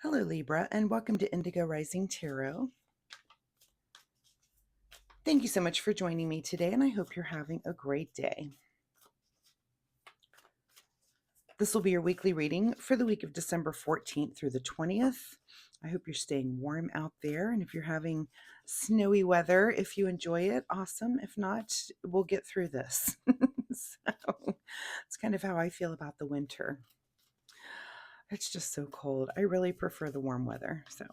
Hello, Libra, and welcome to Indigo Rising Tarot. Thank you so much for joining me today, and I hope you're having a great day. This will be your weekly reading for the week of December 14th through the 20th. I hope you're staying warm out there, and if you're having snowy weather, if you enjoy it, awesome. If not, we'll get through this. So it's kind of how I feel about the winter. It's just so cold. I really prefer the warm weather, so...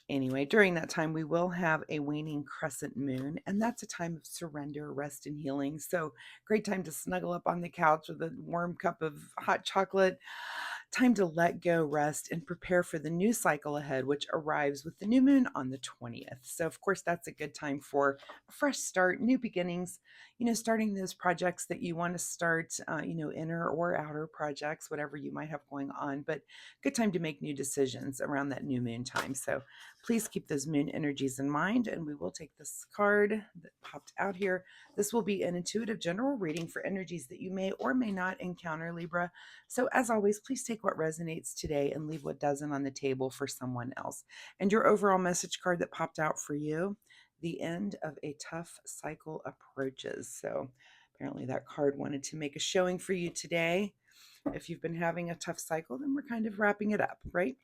Anyway, during that time, we will have a waning crescent moon, and that's a time of surrender, rest, and healing. So, great time to snuggle up on the couch with a warm cup of hot chocolate. Time to let go, rest, and prepare for the new cycle ahead, which arrives with the new moon on the 20th. So, of course, that's a good time for a fresh start, new beginnings, starting those projects that you want to start, inner or outer projects, whatever you might have going on. But good time to make new decisions around that new moon time. So, please keep those moon energies in mind, and we will take this card that popped out here. This will be an intuitive general reading for energies that you may or may not encounter, Libra. So as always, please take what resonates today and leave what doesn't on the table for someone else. And your overall message card that popped out for you, the end of a tough cycle approaches. So apparently that card wanted to make a showing for you today. If you've been having a tough cycle, then we're kind of wrapping it up, right?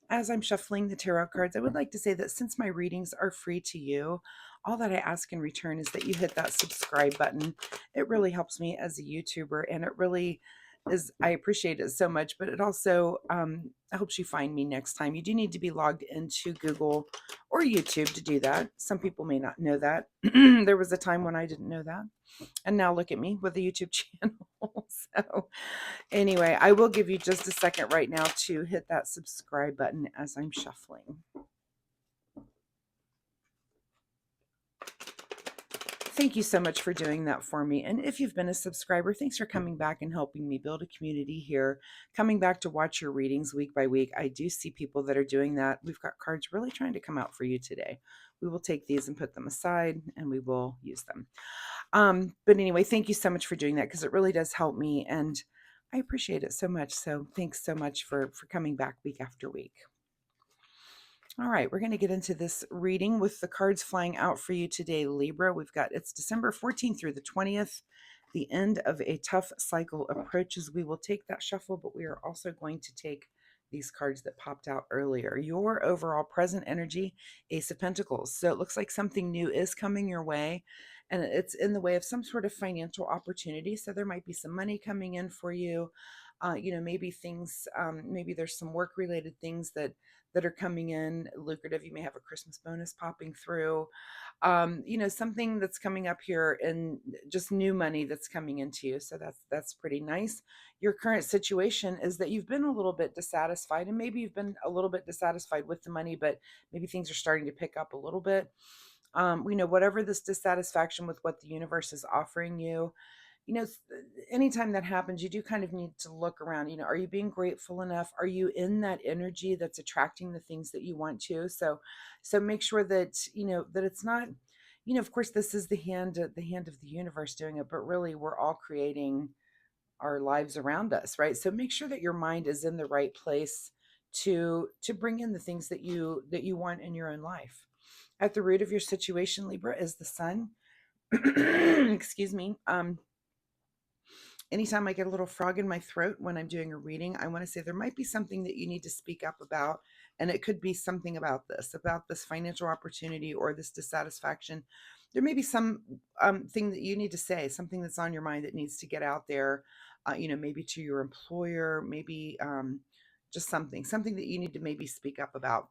As I'm shuffling the tarot cards, I would like to say that since my readings are free to you, all that I ask in return is that you hit that subscribe button. It really helps me as a YouTuber, and it really is, I appreciate it so much, but it also helps you find me next time. You do need to be logged into Google or YouTube to do that. Some people may not know that. There was a time when I didn't know that. And now look at me with a YouTube channel. So anyway, I will give you just a second right now to hit that subscribe button as I'm shuffling. Thank you so much for doing that for me. And if you've been a subscriber, thanks for coming back and helping me build a community here, coming back to watch your readings week by week. I do see people that are doing that. We've got cards really trying to come out for you today. We will take these and put them aside, and we will use them. But anyway, thank you so much for doing that, because it really does help me, and I appreciate it so much. So thanks so much for coming back week after week. All right, we're going to get into this reading with the cards flying out for you today, Libra. It's December 14th through the 20th. The end of a tough cycle approaches. We will take that shuffle, but we are also going to take these cards that popped out earlier. Your overall present energy, Ace of Pentacles. So it looks like something new is coming your way, and it's in the way of some sort of financial opportunity. So there might be some money coming in for you. Maybe things, maybe there's some work-related things that are coming in lucrative. You may have a Christmas bonus popping through, something that's coming up here, and just new money that's coming into you. So that's pretty nice. Your current situation is that you've been a little bit dissatisfied, and maybe you've been a little bit dissatisfied with the money, but maybe things are starting to pick up a little bit. Whatever this dissatisfaction with what the universe is offering you, anytime that happens, you do kind of need to look around. Are you being grateful enough? Are you in that energy that's attracting the things that you want to? So make sure that, that it's not, of course, this is the hand of the universe doing it, but really we're all creating our lives around us, right? So make sure that your mind is in the right place to bring in the things that you want in your own life. At the root of your situation, Libra, is the sun. Excuse me. Anytime I get a little frog in my throat when I'm doing a reading, I want to say there might be something that you need to speak up about. And it could be something about this financial opportunity or this dissatisfaction. There may be some thing that you need to say, something that's on your mind that needs to get out there, maybe to your employer, maybe just something that you need to maybe speak up about.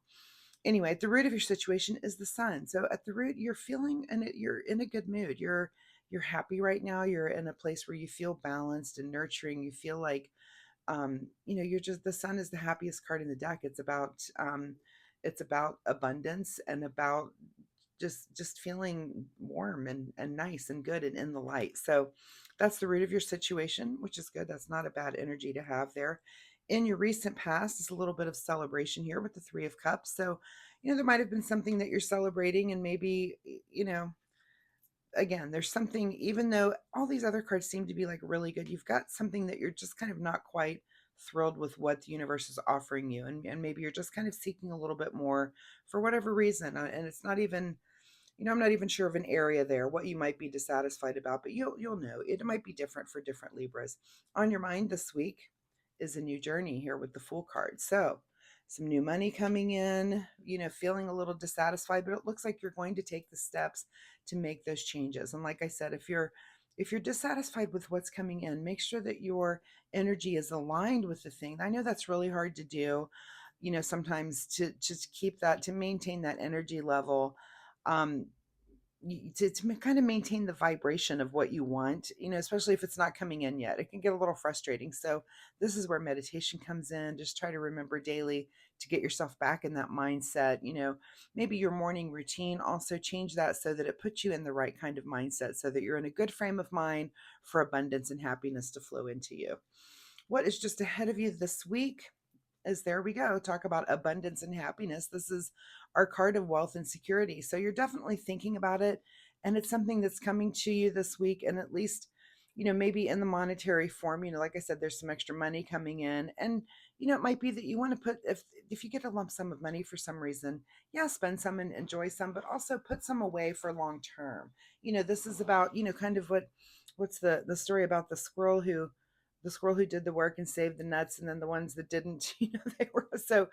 Anyway, at the root of your situation is the sun. So at the root, you're feeling, and you're in a good mood. You're happy right now. You're in a place where you feel balanced and nurturing. You feel like, you're just, the sun is the happiest card in the deck. It's about abundance, and about just feeling warm and nice and good and in the light. So that's the root of your situation, which is good. That's not a bad energy to have there. In your recent past is a little bit of celebration here with the Three of Cups. So, there might have been something that you're celebrating, and maybe, again, there's something, even though all these other cards seem to be like really good, you've got something that you're just kind of not quite thrilled with what the universe is offering you. And maybe you're just kind of seeking a little bit more for whatever reason. And it's not even, I'm not even sure of an area there, what you might be dissatisfied about, but you'll know. It might be different for different Libras. On your mind this week is a new journey here with the Fool card. So some new money coming in, feeling a little dissatisfied, but it looks like you're going to take the steps to make those changes. And like I said, if you're dissatisfied with what's coming in, make sure that your energy is aligned with the thing. I know that's really hard to do, sometimes to just keep that, to maintain that energy level, um, to kind of maintain the vibration of what you want, especially if it's not coming in yet. It can get a little frustrating. So this is where meditation comes in. Just try to remember daily to get yourself back in that mindset. Maybe your morning routine, also change that so that it puts you in the right kind of mindset, so that you're in a good frame of mind for abundance and happiness to flow into you. What is just ahead of you this week? Is there we go. Talk about abundance and happiness. This is our card of wealth and security. So you're definitely thinking about it, and it's something that's coming to you this week. And at least, maybe in the monetary form, like I said, there's some extra money coming in. And, it might be that you want to put, if you get a lump sum of money for some reason, yeah, spend some and enjoy some, but also put some away for long term. This is about, kind of what's the story about the squirrel who did the work and saved the nuts, and then the ones that didn't, they were. So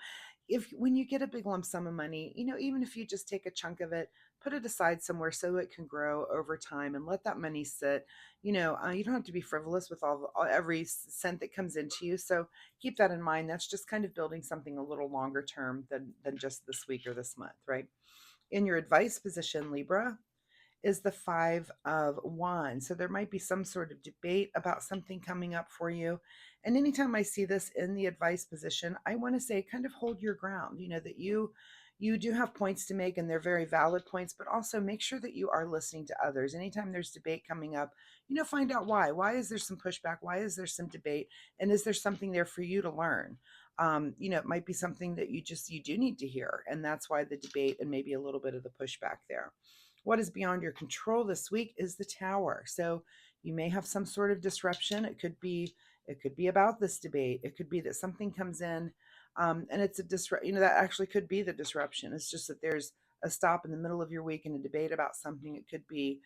if when you get a big lump sum of money, even if you just take a chunk of it, put it aside somewhere so it can grow over time, and let that money sit. You don't have to be frivolous with every cent that comes into you. So keep that in mind. That's just kind of building something a little longer term than just this week or this month, right? In your advice position, Libra, is the Five of Wands. So there might be some sort of debate about something coming up for you. And anytime I see this in the advice position, I want to say kind of hold your ground, that you do have points to make, and they're very valid points, but also make sure that you are listening to others. Anytime there's debate coming up, find out why. Why is there some pushback? Why is there some debate? And is there something there for you to learn? It might be something that you do need to hear. And that's why the debate and maybe a little bit of the pushback there. What is beyond your control this week is the Tower. So you may have some sort of disruption. It could be about this debate. It could be that something comes in, and it's a disrupt. That actually could be the disruption. It's just that there's a stop in the middle of your week and a debate about something. It could be,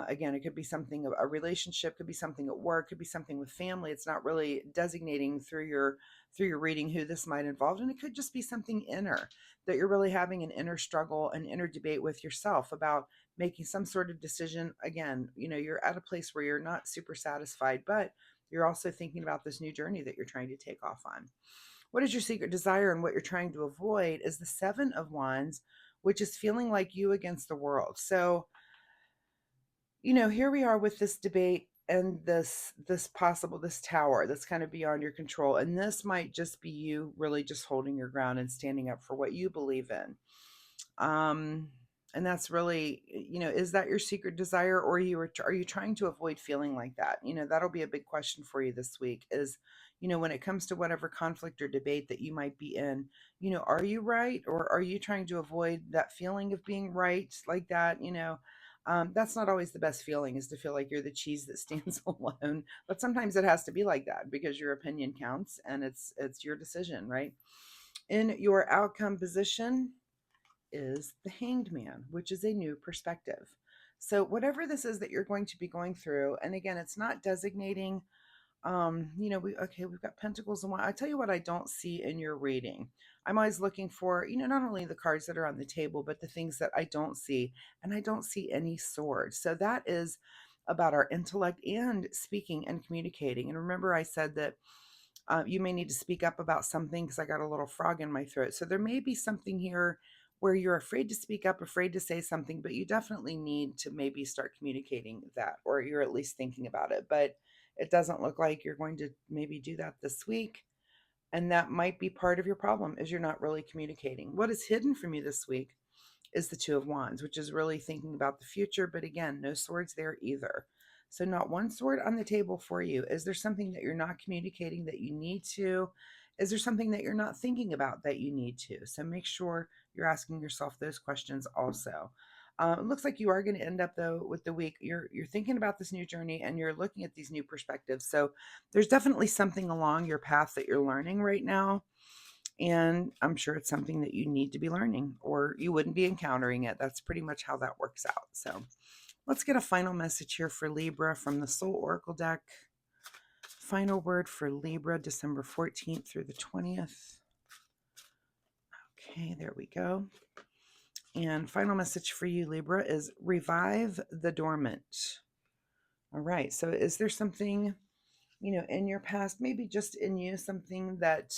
again, it could be something, a relationship, could be something at work, could be something with family. It's not really designating through your reading who this might involve, and it could just be something inner, that you're really having an inner struggle, an inner debate with yourself about making some sort of decision. Again, you're at a place where you're not super satisfied, but you're also thinking about this new journey that you're trying to take off on. What is your secret desire, and what you're trying to avoid is the Seven of Wands, which is feeling like you against the world. So here we are with this debate and this tower that's kind of beyond your control, and this might just be you really just holding your ground and standing up for what you believe in. um and that's really, is that your secret desire, or are you trying to avoid feeling like that? That'll be a big question for you this week, is, when it comes to whatever conflict or debate that you might be in, are you right, or are you trying to avoid that feeling of being right like that? That's not always the best feeling, is to feel like you're the cheese that stands alone, but sometimes it has to be like that because your opinion counts, and it's your decision, right? In your outcome position is the Hanged Man, which is a new perspective. So whatever this is that you're going to be going through, and again, it's not designating, we've got Pentacles and one. I tell you what I don't see in your reading. I'm always looking for, not only the cards that are on the table, but the things that I don't see. And I don't see any swords. So that is about our intellect and speaking and communicating. And remember, I said that you may need to speak up about something, because I got a little frog in my throat. So there may be something here where you're afraid to speak up, afraid to say something, but you definitely need to maybe start communicating that, or you're at least thinking about it. But it doesn't look like you're going to maybe do that this week. And that might be part of your problem, is you're not really communicating. What is hidden from you this week is the Two of Wands, which is really thinking about the future. But again, no swords there either. So not one sword on the table for you. Is there something that you're not communicating that you need to? Is there something that you're not thinking about that you need to? So make sure you're asking yourself those questions also. It looks like you are going to end up though with the week. You're thinking about this new journey and you're looking at these new perspectives. So there's definitely something along your path that you're learning right now. And I'm sure it's something that you need to be learning or you wouldn't be encountering it. That's pretty much how that works out. So let's get a final message here for Libra from the Soul Oracle deck. Final word for Libra, December 14th through the 20th. Okay, there we go. And final message for you, Libra, is revive the dormant. All right. So is there something, in your past, maybe just in you, something that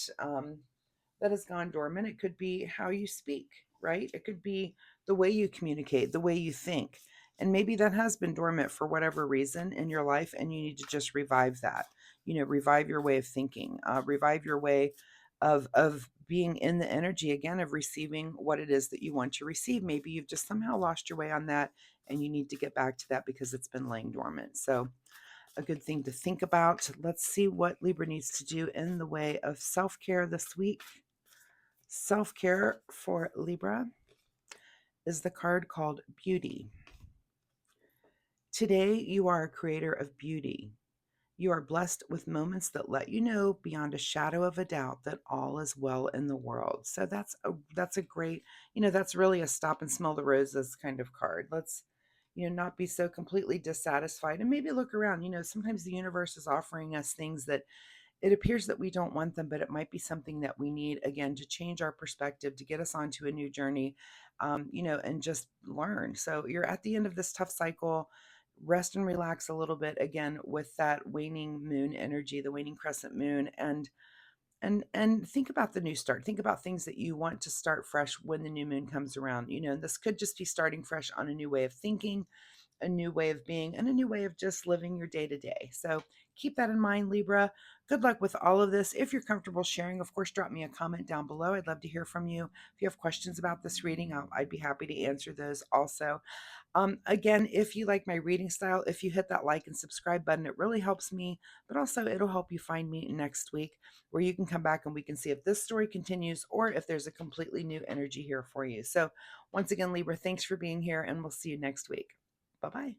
has gone dormant? It could be how you speak, right? It could be the way you communicate, the way you think. And maybe that has been dormant for whatever reason in your life, and you need to just revive that. Revive your way of thinking, revive your way of being in the energy again of receiving what it is that you want to receive. Maybe you've just somehow lost your way on that, and you need to get back to that because it's been laying dormant. So a good thing to think about. Let's see what Libra needs to do in the way of self-care this week. Self-care for Libra is the card called Beauty. Today, you are a creator of beauty. You are blessed with moments that let you know beyond a shadow of a doubt that all is well in the world. So that's a great, that's really a stop and smell the roses kind of card. Let's, not be so completely dissatisfied and maybe look around. Sometimes the universe is offering us things that it appears that we don't want them, but it might be something that we need, again, to change our perspective, to get us onto a new journey, and just learn. So you're at the end of this tough cycle. Rest and relax a little bit again with that waning moon energy, the waning crescent moon, and think about the new start. Think about things that you want to start fresh when the new moon comes around. This could just be starting fresh on a new way of thinking, a new way of being, and a new way of just living your day to day. So keep that in mind, Libra. Good luck with all of this. If you're comfortable sharing, of course, drop me a comment down below. I'd love to hear from you. If you have questions about this reading, I'd be happy to answer those also. Again, if you like my reading style, if you hit that like and subscribe button, it really helps me, but also it'll help you find me next week where you can come back and we can see if this story continues or if there's a completely new energy here for you. So once again, Libra, thanks for being here and we'll see you next week. Bye-bye.